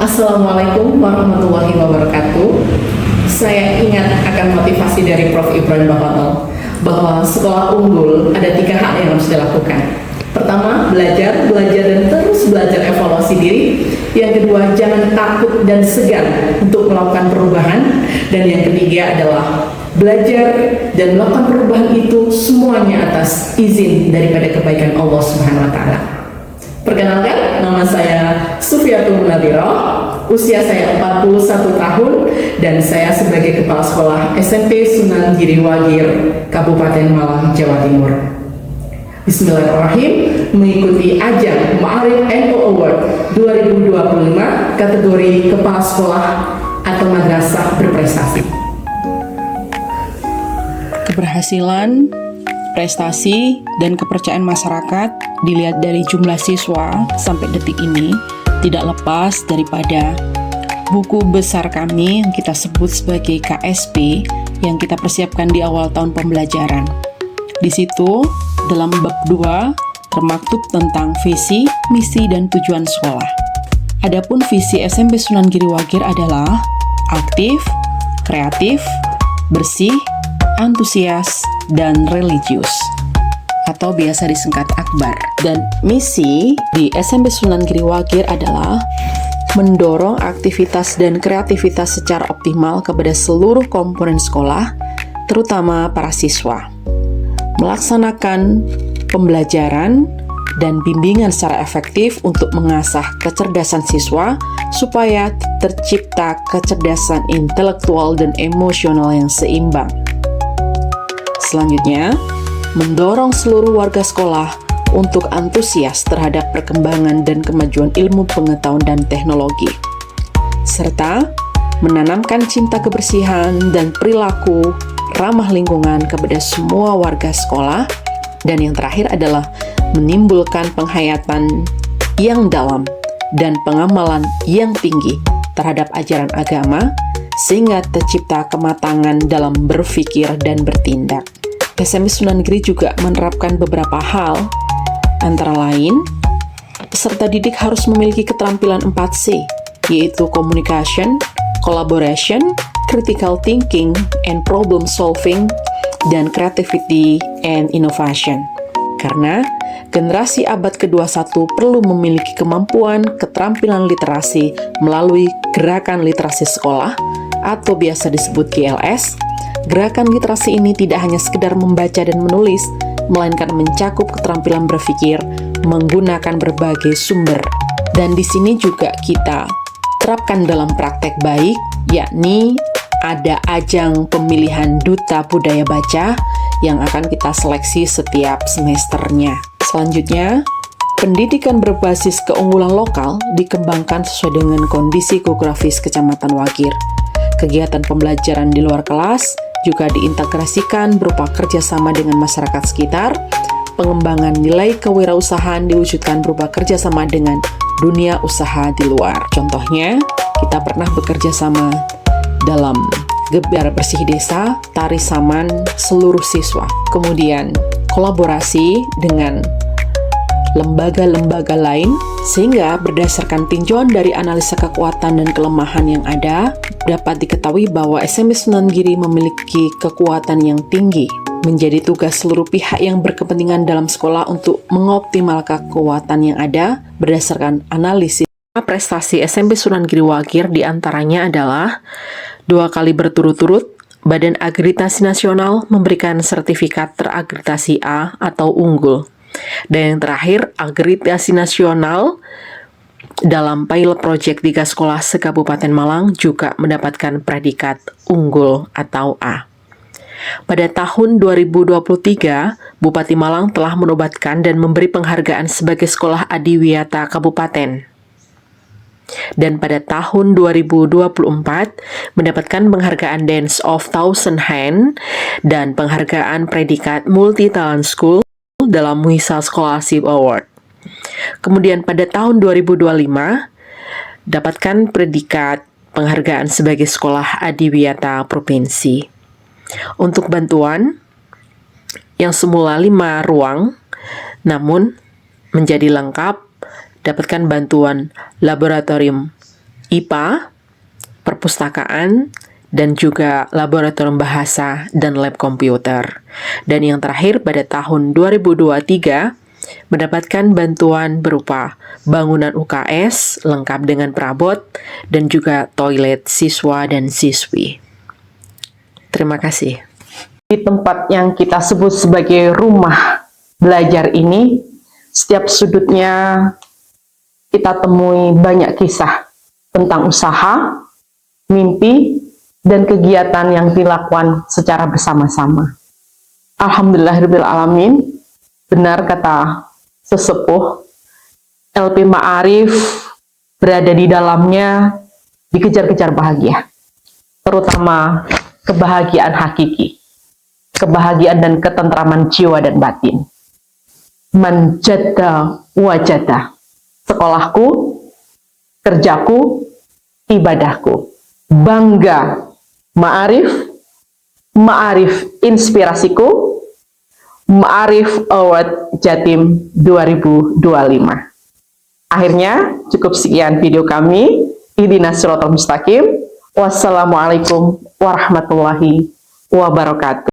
Assalamualaikum warahmatullahi wabarakatuh. Saya ingat akan motivasi dari Prof. Ibrahim Bahoto bahwa sekolah unggul ada 3 hal yang harus dilakukan. Pertama, belajar dan terus belajar evaluasi diri. Yang kedua, jangan takut dan segan untuk melakukan perubahan. Dan yang ketiga adalah belajar dan melakukan perubahan itu semuanya atas izin daripada kebaikan Allah Subhanahu wa taala. Perkenalkan, nama saya Sufiatul Munadiroh, usia saya 41 tahun, dan saya sebagai Kepala Sekolah SMP Sunan Giri Wagir, Kabupaten Malang, Jawa Timur. Bismillahirrahmanirrahim, mengikuti ajang Ma'arif NU Award 2025 kategori Kepala Sekolah atau Madrasah Berprestasi. Keberhasilan, prestasi, dan kepercayaan masyarakat dilihat dari jumlah siswa sampai detik ini tidak lepas daripada buku besar kami yang kita sebut sebagai KSP yang kita persiapkan di awal tahun pembelajaran. Di situ, dalam bab 2 termaktub tentang visi, misi, dan tujuan sekolah. Adapun visi SMP Sunan Giri Wagir adalah aktif, kreatif, bersih, antusias, dan religius, atau biasa disingkat Akbar. Dan misi di SMP Sunan Giri Wagir adalah mendorong aktivitas dan kreativitas secara optimal kepada seluruh komponen sekolah, terutama para siswa. Melaksanakan pembelajaran dan bimbingan secara efektif untuk mengasah kecerdasan siswa supaya tercipta kecerdasan intelektual dan emosional yang seimbang. Selanjutnya, mendorong seluruh warga sekolah untuk antusias terhadap perkembangan dan kemajuan ilmu pengetahuan dan teknologi, serta menanamkan cinta kebersihan dan perilaku ramah lingkungan kepada semua warga sekolah, dan yang terakhir adalah menimbulkan penghayatan yang dalam dan pengamalan yang tinggi terhadap ajaran agama sehingga tercipta kematangan dalam berpikir dan bertindak. SMP Sunan Giri juga menerapkan beberapa hal, antara lain, peserta didik harus memiliki keterampilan 4C, yaitu communication, collaboration, critical thinking, and problem solving, dan creativity and innovation. Karena generasi abad ke-21 perlu memiliki kemampuan keterampilan literasi melalui gerakan literasi sekolah, atau biasa disebut GLS. Gerakan literasi ini tidak hanya sekedar membaca dan menulis, melainkan mencakup keterampilan berpikir menggunakan berbagai sumber. Dan di sini juga kita terapkan dalam praktek baik, yakni ada ajang pemilihan duta budaya baca yang akan kita seleksi setiap semesternya. Selanjutnya, pendidikan berbasis keunggulan lokal dikembangkan sesuai dengan kondisi geografis Kecamatan Wagir. Kegiatan pembelajaran di luar kelas juga diintegrasikan berupa kerjasama dengan masyarakat sekitar. Pengembangan nilai kewirausahaan diwujudkan berupa kerjasama dengan dunia usaha di luar. Contohnya, kita pernah bekerja sama dalam Gebar Bersih Desa, Tari Saman seluruh siswa. Kemudian, kolaborasi dengan lembaga-lembaga lain, sehingga berdasarkan tinjauan dari analisa kekuatan dan kelemahan yang ada, dapat diketahui bahwa SMP Sunan Giri memiliki kekuatan yang tinggi. Menjadi tugas seluruh pihak yang berkepentingan dalam sekolah untuk mengoptimalkan kekuatan yang ada berdasarkan analisis. Prestasi SMP Sunan Giri Wagir diantaranya adalah 2 kali berturut-turut Badan Akreditasi Nasional memberikan sertifikat terakreditasi A atau unggul. Dan yang terakhir, akreditasi nasional dalam pilot project 3 sekolah se-Kabupaten Malang juga mendapatkan predikat unggul atau A. Pada tahun 2023, Bupati Malang telah menobatkan dan memberi penghargaan sebagai sekolah adiwiyata kabupaten. Dan pada tahun 2024, mendapatkan penghargaan Dance of Thousand Hand dan penghargaan predikat Multi-Talent School dalam Muisa Scholarship Award. Kemudian pada tahun 2025, dapatkan predikat penghargaan sebagai sekolah adiwiyata provinsi. Untuk bantuan, yang semula 5 ruang, namun menjadi lengkap, dapatkan bantuan laboratorium IPA, perpustakaan, dan juga laboratorium bahasa dan lab komputer. Dan yang terakhir pada tahun 2023 mendapatkan bantuan berupa bangunan UKS lengkap dengan perabot dan juga toilet siswa dan siswi. Terima kasih. Di tempat yang kita sebut sebagai rumah belajar ini, setiap sudutnya kita temui banyak kisah tentang usaha, mimpi, dan kegiatan yang dilakukan secara bersama-sama. Alhamdulillahirrahmanirrahim, benar kata sesepuh, LP Ma'arif berada di dalamnya dikejar-kejar bahagia, terutama kebahagiaan hakiki, kebahagiaan dan ketentraman jiwa dan batin. Man jadda wajada, sekolahku, kerjaku, ibadahku. Bangga Ma'arif, Ma'arif inspirasiku, Ma'arif Award Jatim 2025. Akhirnya, cukup sekian video kami. Ihdinas siratal mustaqim. Wassalamualaikum warahmatullahi wabarakatuh.